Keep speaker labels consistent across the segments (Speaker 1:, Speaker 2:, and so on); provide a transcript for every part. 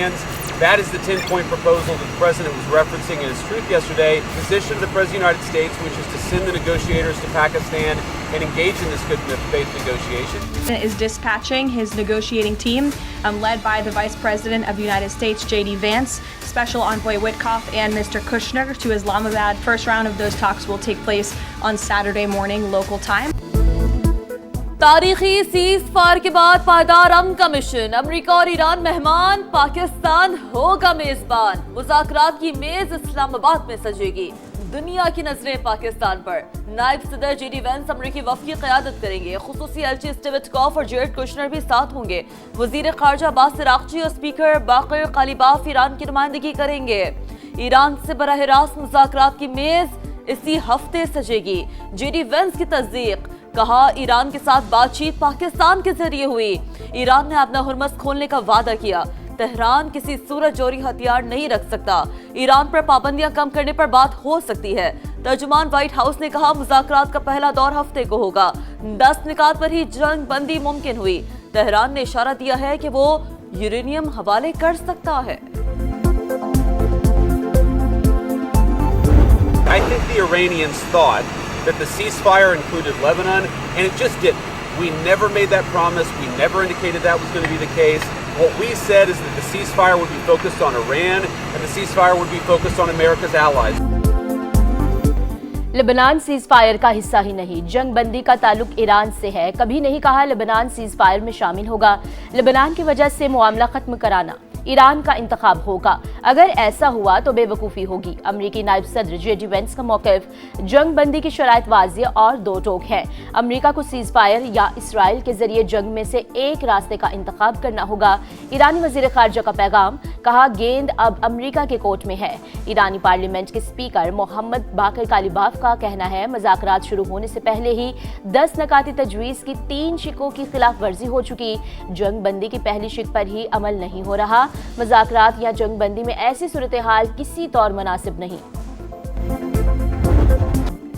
Speaker 1: Iranians. That is the 10-point proposal that the president was referencing in his truth yesterday. The position of the president of the United States, which is to send the negotiators to Pakistan and engage in this good faith negotiation.
Speaker 2: Is dispatching his negotiating team, led by the Vice President of the United States, J.D. Vance, Special Envoy Witkoff, and Mr. Kushner to Islamabad. First round of those talks will take place on Saturday morning local time.
Speaker 3: تاریخی cease fire کے بعد پائیدار امن کا mission, امریکہ اور ایران مہمان، پاکستان ہوگا میزبان، مذاکرات کی میز اسلام آباد میں سجے گی، دنیا کی نظریں پاکستان پر، نائب صدر جے ڈی وینس امریکی وفد کی قیادت کریں گے، خصوصی ایلچی اسٹیو وٹکوف اور جیرڈ کوشنر بھی ساتھ ہوں گے، وزیر خارجہ عباس عراقچی اور اسپیکر باقر قالیباف ایران کی نمائندگی کریں گے، ایران سے براہ راست مذاکرات کی میز اسی ہفتے سجے گی، جے ڈی وینس کی تصدیق، کہا ایران کے ساتھ بات چیت پاکستان کے ذریعے ہوئی، ایران نے اپنا ہرمز کھولنے کا وعدہ کیا، تہران کسی صورت جوہری ہتھیار نہیں رکھ سکتا، ایران پر پابندیاں کم کرنے پر بات ہو سکتی ہے، ترجمان وائٹ ہاؤس نے کہا مذاکرات کا پہلا دور ہفتے کو ہوگا، 10 نکات پر ہی جنگ بندی ممکن ہوئی، تہران نے اشارہ دیا ہے کہ وہ یورینیم حوالے کر سکتا ہے۔
Speaker 1: I think the Iranians thought that the ceasefire included Lebanon, and it just didn't. We never made that promise. We never indicated that was going to be the case. What we said is that the ceasefire would be focused on Iran, and the ceasefire would be focused on America's allies.
Speaker 4: لبنان cease fire کا حصہ ہی نہیں، جنگ بندی کا تعلق ایران سے ہے، کبھی نہیں کہا لبنان سیز فائر میں شامل ہوگا، لبنان کی وجہ سے معاملہ ختم کرانا ایران کا انتخاب ہوگا، اگر ایسا ہوا تو بے وقوفی ہوگی۔ امریکی نائب صدر جے ڈی وینس کا موقف، جنگ بندی کی شرائط واضح اور دو ٹوک ہے، امریکہ کو سیز فائر یا اسرائیل کے ذریعے جنگ میں سے ایک راستے کا انتخاب کرنا ہوگا۔ ایرانی وزیر خارجہ کا پیغام، کہا گیند اب امریکہ کے کورٹ میں ہے۔ ایرانی پارلیمنٹ کے اسپیکر محمد باقر قالیباف کا کہنا ہے مذاکرات شروع ہونے سے پہلے ہی 10 نکاتی تجویز کی 3 شقوں کی خلاف ورزی ہو چکی، جنگ بندی کی پہلی شق پر ہی عمل نہیں ہو رہا، مذاکرات یا جنگ بندی میں ایسی صورتحال کسی طور مناسب نہیں۔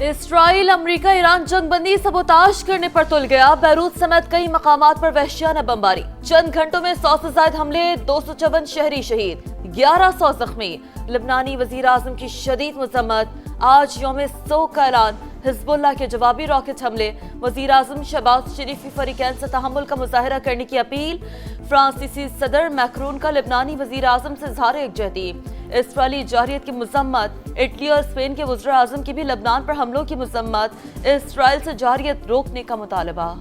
Speaker 3: اسرائیل امریکہ ایران جنگ بندی سبوتاژ کرنے پر تل گیا، بیروت سمیت کئی مقامات پر وحشیانہ بمباری، چند گھنٹوں میں 100 سے زائد حملے، 254 شہری شہید، 1100 زخمی، لبنانی وزیر اعظم کی شدید مذمت، آج یوم سوگ کا اعلان، حزب اللہ کے جوابی راکٹ حملے، وزیر اعظم شہباز شریف کی فریقین سے تحمل کا مظاہرہ کرنے کی اپیل، فرانسیسی صدر میکرون کا لبنانی وزیر اعظم سے اظہار یکجہتی، اسرائیلی جارحیت کی مذمت، اٹلی اور اسپین کے وزراء اعظم کی بھی لبنان پر حملوں کی مذمت، اسرائیل سے جارحیت روکنے کا مطالبہ۔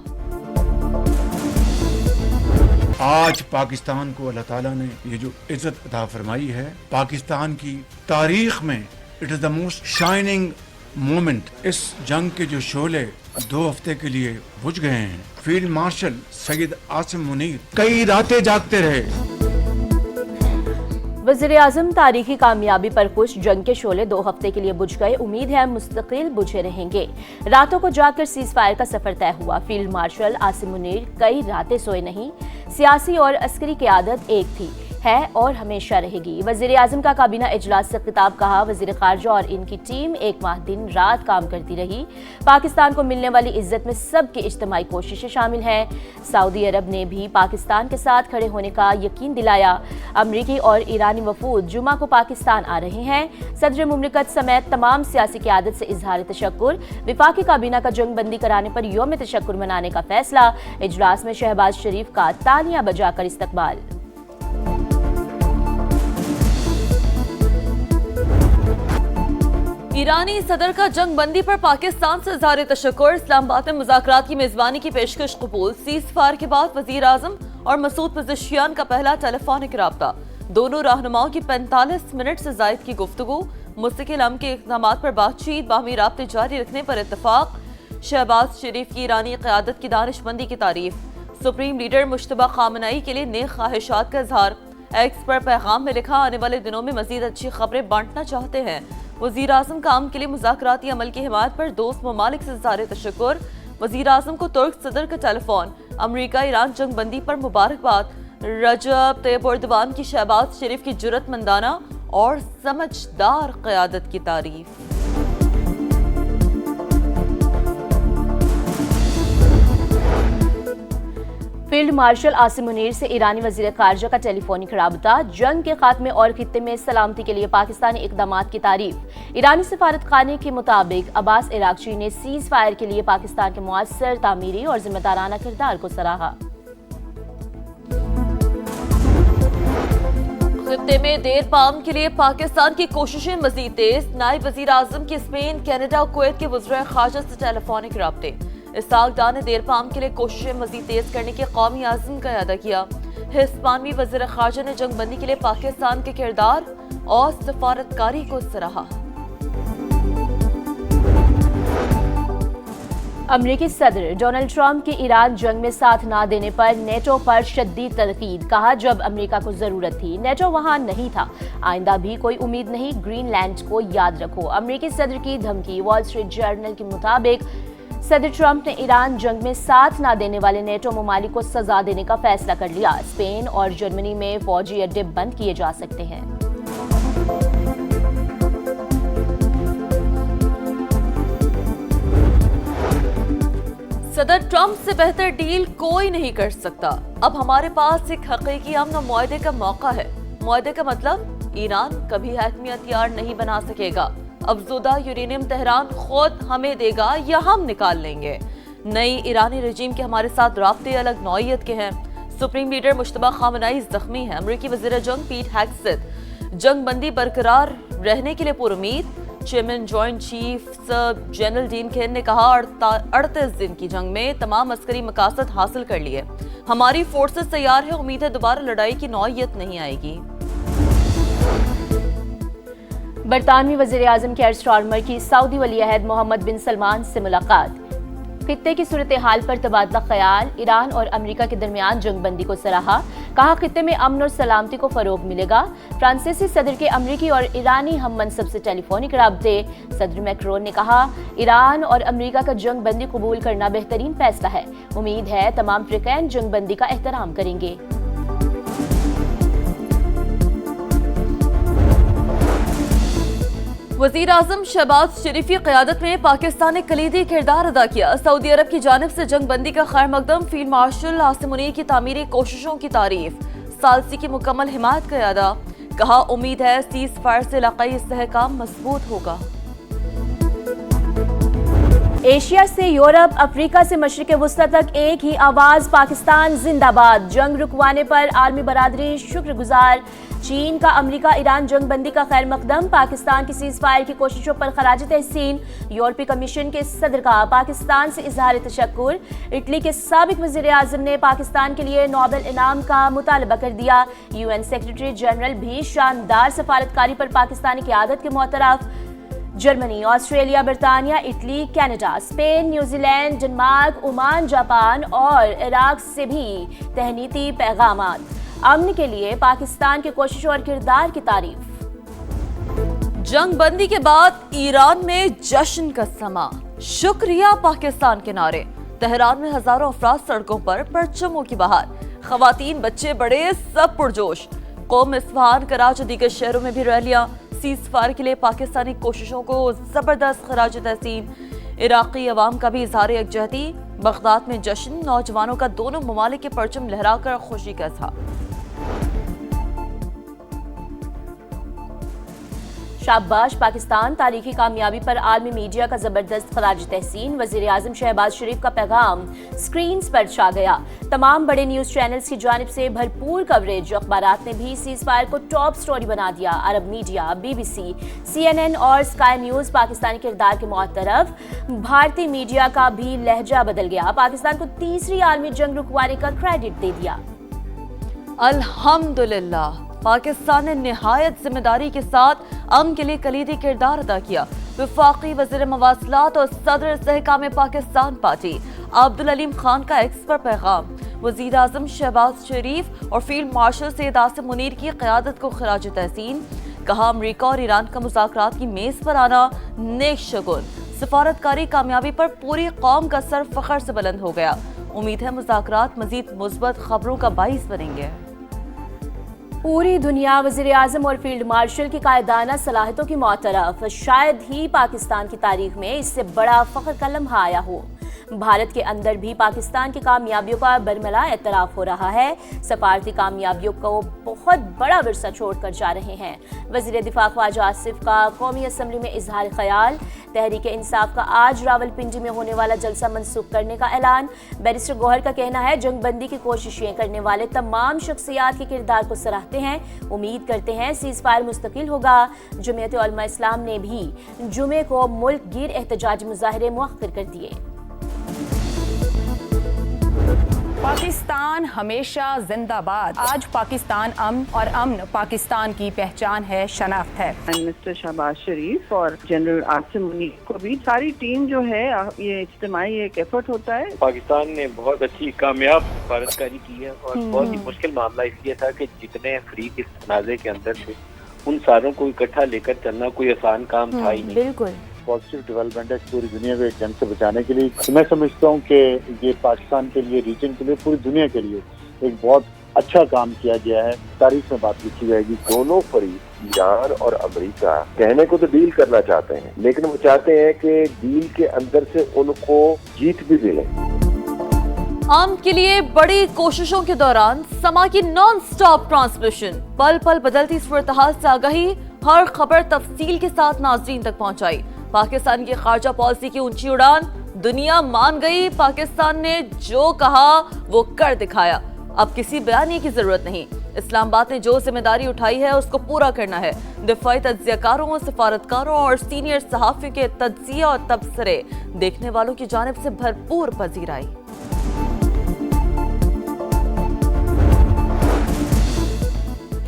Speaker 5: آج پاکستان کو اللہ تعالیٰ نے یہ جو عزت عطا فرمائی ہے، پاکستان کی تاریخ میں it is the most shining moment. اس جنگ کے جو شعلے 2 ہفتے کے لیے بجھ گئے ہیں، فیلڈ مارشل سید عاصم منیر کئی راتیں جاگتے رہے۔
Speaker 4: وزیر اعظم تاریخی کامیابی پر خوش، جنگ کے شعلے 2 ہفتے کے لیے بجھ گئے، امید ہے مستقل بجھے رہیں گے، راتوں کو جاگ کر سیز فائر کا سفر طے ہوا، فیلڈ مارشل عاصم منیر کئی راتیں سوئے نہیں، سیاسی اور عسکری قیادت ایک تھی، ہے اور ہمیشہ رہے گی۔ وزیر اعظم کا کابینہ اجلاس سے خطاب، کہا وزیر خارجہ اور ان کی ٹیم 1 ماہ دن رات کام کرتی رہی، پاکستان کو ملنے والی عزت میں سب کی اجتماعی کوششیں شامل ہیں، سعودی عرب نے بھی پاکستان کے ساتھ کھڑے ہونے کا یقین دلایا، امریکی اور ایرانی وفود جمعہ کو پاکستان آ رہے ہیں، صدر مملکت سمیت تمام سیاسی قیادت سے اظہار تشکر، وفاقی کابینہ کا جنگ بندی کرانے پر یوم تشکر منانے کا فیصلہ، اجلاس میں شہباز شریف کا تالیاں بجا کر استقبال۔
Speaker 3: ایرانی صدر کا جنگ بندی پر پاکستان سے اظہار تشکر، اسلام آباد میں مذاکرات کی میزبانی کی پیشکش قبول، سیز فائر کے بعد وزیر اعظم اور مسعود پزشکیان کا پہلا ٹیلی فونک رابطہ، دونوں رہنماؤں کی 45 منٹ سے زائد کی گفتگو، مستقل امن کے اقدامات پر بات چیت، باہمی رابطے جاری رکھنے پر اتفاق، شہباز شریف کی ایرانی قیادت کی دانش مندی کی تعریف، سپریم لیڈر مجتبی خامنئی کے لیے نیک خواہشات کا اظہار، ایکس پر پیغام میں لکھا آنے والے دنوں میں مزید اچھی خبریں بانٹنا چاہتے ہیں، وزیر اعظم کا امن کے لیے مذاکراتی عمل کی حمایت پر دوست ممالک سے اظہار تشکر، وزیر اعظم کو ترک صدر کا ٹیلی فون، امریکہ ایران جنگ بندی پر مبارکباد، رجب طیب اردوان کی شہباز شریف کی جرأت مندانہ اور سمجھدار قیادت کی تعریف۔
Speaker 4: फील्ड मार्शल आसिम मुनीर से ईरानी वजीर खारजा का टेलीफोनिक राबता, जंग के खात्मे और खित्ते में सलामती के लिए पाकिस्तानी इकदामात की तारीफ। ईरानी सफारत खाने के मुताबिक अब्बास इराक्ची ने सीज फायर के लिए पाकिस्तान के मुअस्सर तामीरी और जिम्मेदाराना किरदार को सराहा।
Speaker 3: खित्ते में देर पाम के लिए पाकिस्तान की कोशिशें मजीद तेज। नायब वजीर आजम की स्पेन, कनाडा और कुवैत के वज़ीर खारजा से टेलीफोनिक राब्ते। इसहाक डार ने देर पाम के लिए कोशिशें मजीद तेज करने के कौमी आज़म का अदा किया। हिस्पानवी वज़ीर खारजा ने जंग बंदी के लिए पाकिस्तान के किरदार और सफारतकारी को सराहा।
Speaker 4: अमरीकी सदर डोनाल्ड ट्रंप की ईरान जंग में साथ ना देने पर नेटो पर शद्दीद तनकीद। कहा, जब अमेरिका को जरूरत थी नेटो वहां नहीं था, आइंदा भी कोई उम्मीद नहीं, ग्रीनलैंड को याद रखो। अमरीकी सदर की धमकी। वॉल स्ट्रीट जर्नल के मुताबिक सदर ट्रंप ने ईरान जंग में साथ ना देने वाले नेटो ममालिक को सजा देने का फैसला कर लिया। स्पेन और जर्मनी में फौजी अड्डे बंद किए जा सकते हैं।
Speaker 3: सदर ट्रंप से बेहतर डील कोई नहीं कर सकता। अब हमारे पास एक हकीकी अमन और मुआहदे का मौका है। मुआहदे का मतलब ईरान कभी एटमी हथियार नहीं बना सकेगा। अफज़ुदा यूरेनियम तेहरान खुद हमें देगा या हम निकाल लेंगे। नई ईरानी रजीम के हमारे साथ राब्ते अलग नौइयत के हैं। सुप्रीम लीडर मुश्तबा खामनाई जख्मी है। अमरीकी वज़ीर जंग पीट हेग्सेथ जंग बंदी बरकरार रहने के लिए पुरुमीद। Chairman joint chief general Dan Caine ने कहा, 38 दिन की जंग में तमाम अस्करी मकासद हासिल कर लिए। हमारी फोर्सेस तैयार है। उम्मीद है दोबारा लड़ाई की नौइयत नहीं आएगी।
Speaker 4: बरतानवी वज़ीर आज़म केयर स्टारमर की सऊदी वली अहद मोहम्मद बिन सलमान से मुलाकात। खित्ते की सूरत हाल पर तबादला ख्याल। ईरान और अमेरिका के दरमियान जंग बंदी को सराहा। कहा, खित्ते में अमन और सलामती को फरोग मिलेगा। फ्रांसीसी सदर के अमरीकी और ईरानी हम मनसब से टेलीफोनिक राब्ते। सदर मैक्रोन ने कहा, ईरान और अमेरिका का जंग बंदी कबूल करना बेहतरीन फैसला है। उम्मीद है तमाम फ्रीकैन जंग बंदी का एहतराम करेंगे।
Speaker 3: वज़ीर आज़म शहबाज शरीफ की क़यादत में पाकिस्तान ने कलीदी किरदार अदा किया। सऊदी अरब की जानिब से जंग बंदी का खैर मकदम। फील्ड मार्शल आसिम मुनीर की तामीरी कोशिशों की तारीफ। सालसी की मुकम्मल हिमायत का अदा। कहा, उम्मीद है सीज फायर से इलाकाई इस्तेहकाम मजबूत होगा।
Speaker 4: एशिया से यूरोप, अफ्रीका से मशरिक़ वुस्ता तक एक ही आवाज, पाकिस्तान जिंदाबाद। जंग रुकवाने पर आर्मी बरादरी शुक्रगुजार। चीन का अमेरिका ईरान जंग बंदी का खैर मकदम। पाकिस्तान की सीज फायर की कोशिशों पर खराज तहसीन। यूरोपीय कमीशन के सदर का पाकिस्तान से इजहार तशक्कुर। इटली के साबिक वज़ीर आज़म ने पाकिस्तान के लिए नोबेल इनाम का मुतालबा कर दिया। UN सेक्रेटरी जनरल भी शानदार सफारतकारी पर पाकिस्तानी क़यादत के मोतरफ। जर्मनी, ऑस्ट्रेलिया, बरतानिया, Italy, Canada, Spain, New Zealand, Denmark, Oman, Japan और इराक से भी तहनीती पैगामात। अमन के लिए पाकिस्तान की कोशिशों और किरदार की तारीफ।
Speaker 3: जंग बंदी के बाद ईरान में जश्न का समा। शुक्रिया पाकिस्तान के नारे। तेहरान में हजारों अफराद सड़कों पर परचमों की बहार। खवातीन, बच्चे, बड़े सब पुरजोश। कौम इस्फहान, कराची, दीगर शहरों में भी रैलियां। सीज फायर के लिए पाकिस्तानी कोशिशों को जबरदस्त खराज तहसीन। इराकी अवाम का भी इजहार यकजहती। बगदाद में जश्न। नौजवानों का दोनों ममालिक के परचम लहराकर खुशी का इजहार।
Speaker 4: शाबाश पाकिस्तान, तारीखी कामयाबी पर आलमी मीडिया का जबरदस्त खराज तहसीन। वज़ीर आज़म शहबाज शरीफ का पैगाम स्क्रीन पर छा गया। तमाम बड़े न्यूज चैनल्स की जानिब से भरपूर कवरेज। अखबारात ने भी सीज फायर को टॉप स्टोरी बना दिया। अरब मीडिया, BBC, CNN और स्काई न्यूज पाकिस्तानी किरदार के मुतरफ। भारतीय मीडिया का भी लहजा बदल गया। पाकिस्तान को तीसरी आलमी जंग रुकवाने का क्रेडिट दे दिया।
Speaker 3: अल्हम्दुलिल्लाह, पाकिस्तान ने निहायत जिम्मेदारी के साथ अमन के लिए कलीदी किरदार अदा किया। वफाकी वज़ीर मवासलात और सदर इस्तेहकाम पाकिस्तान पार्टी अब्दुल अलीम खान का एक्स पर पैगाम। वज़ीर आज़म शहबाज शरीफ और फील्ड मार्शल सैयद आसिम मुनीर की क़यादत को खराज तहसीन। कहा, अमरीका और ईरान का मुज़ाकरात की मेज़ पर आना नेक शगुन। सफारतकारी कामयाबी पर पूरी कौम का सर फ़ख्र से बुलंद हो गया। उम्मीद है मुज़ाकरात मज़ीद मुस्बत खबरों का बाइस बनेंगे।
Speaker 4: पूरी दुनिया वज़ीर आज़म और फील्ड मार्शल की कायदाना सलाहियतों की मोतरफ। शायद ही पाकिस्तान की तारीख में इससे बड़ा फ़ख्र का लम्हा आया हो। भारत के अंदर भी पाकिस्तान की कामयाबियों का बरमला एतराफ़ हो रहा है। सफारती कामयाबियों को बहुत बड़ा विरसा छोड़कर जा रहे हैं। वज़ीर दिफा ख्वाजा आसिफ का कौमी असम्बली में इजहार ख्याल। तहरीक इंसाफ का आज रावलपिंडी में होने वाला जलसा मनसूख करने का ऐलान। बैरिस्टर गौहर का कहना है जंगबंदी की कोशिशें करने वाले तमाम शख्सियात के किरदार को सराहते हैं, उम्मीद करते हैं सीज़ फायर मुस्तकिल होगा। जमीयत उलमा इस्लाम ने भी जुमे को मुल्क गिर एहतजाज मुजाहरे मुअख्खर कर दिए।
Speaker 6: पाकिस्तान हमेशा जिंदाबाद। आज पाकिस्तान अमन और अमन पाकिस्तान की पहचान है, शनाख्त है।
Speaker 7: मिस्टर शहबाज शरीफ और जनरल आसिम मुनीर को भी सारी टीम जो है ये इज्तिमाई एक एफर्ट होता है।
Speaker 8: पाकिस्तान ने बहुत अच्छी कामयाब सफारतकारी की है और बहुत ही मुश्किल मामला इसलिए था कि जितने फरीक इस तनाज़े के अंदर थे उन सारों को इकट्ठा लेकर चलना कोई आसान काम था ही नहीं।
Speaker 4: बिल्कुल
Speaker 9: पॉजिटिव डेवलपमेंट है पूरी दुनिया को जंग से बचाने के लिए। मैं समझता हूँ कि ये पाकिस्तान के लिए, रीजन के लिए, पूरी दुनिया के लिए एक बहुत अच्छा काम किया गया है। तारीख में बात लिखी जाएगी।
Speaker 10: दोनों फरीक ईरान और अमेरिका कहने को तो डील करना चाहते हैं, लेकिन वो चाहते हैं कि डील के अंदर से उनको जीत भी मिले।
Speaker 3: आम के लिए बड़ी कोशिशों के दौरान समा की नॉन स्टॉप ट्रांसमिशन, पल पल बदलती सूरत-हाल से आगाही, हर खबर तफसील के साथ नाज़रीन तक पहुंचाई। पाकिस्तान की खारजा पॉलिसी की ऊंची उड़ान, दुनिया मान गई। पाकिस्तान ने जो कहा वो कर दिखाया, अब किसी बयानी की जरूरत नहीं। इस्लामाबाद ने जो जिम्मेदारी उठाई है उसको पूरा करना है। दिफाई तज्जियाकारों, सफारतकारों और सीनियर सहाफ़ियों के तज्जिया और तबसरे देखने वालों की जानिब से भरपूर पजीराई।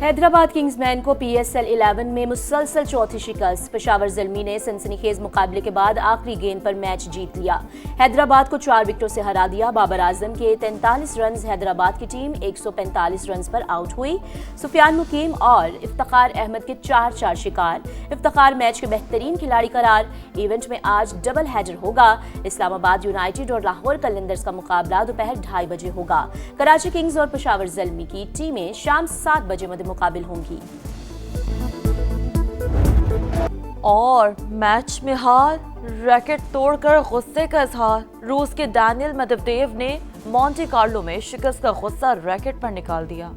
Speaker 4: हैदराबाद किंग्समैन को PSL 11 में मुसलसल चौथी शिकस्त। पेशावर ज़ल्मी ने सनसनीखेज मुकाबले के बाद आखिरी गेंद पर मैच जीत लिया। हैदराबाद को 4 विकेटों से हरा दिया। बाबर आजम के 43 रन, हैदराबाद की टीम 145 रन पर आउट हुई। सुफियान मुकीम और इफ्तिखार अहमद के 4-4 शिकार। इफ्तिखार मैच के बेहतरीन खिलाड़ी करार। इवेंट में आज डबल हेडर होगा। इस्लामाबाद यूनाइटेड और लाहौर कलंदर्स का मुकाबला दोपहर 2:30 बजे होगा। कराची किंग्स और पेशावर ज़ल्मी की टीमें शाम 7 बजे मुकाबिल होंगी।
Speaker 3: और मैच में हार, रैकेट तोड़कर गुस्से का इजहार। रूस के डैनियल मेदवेदेव ने मॉन्टे कार्लो में शिकस्त का गुस्सा रैकेट पर निकाल दिया।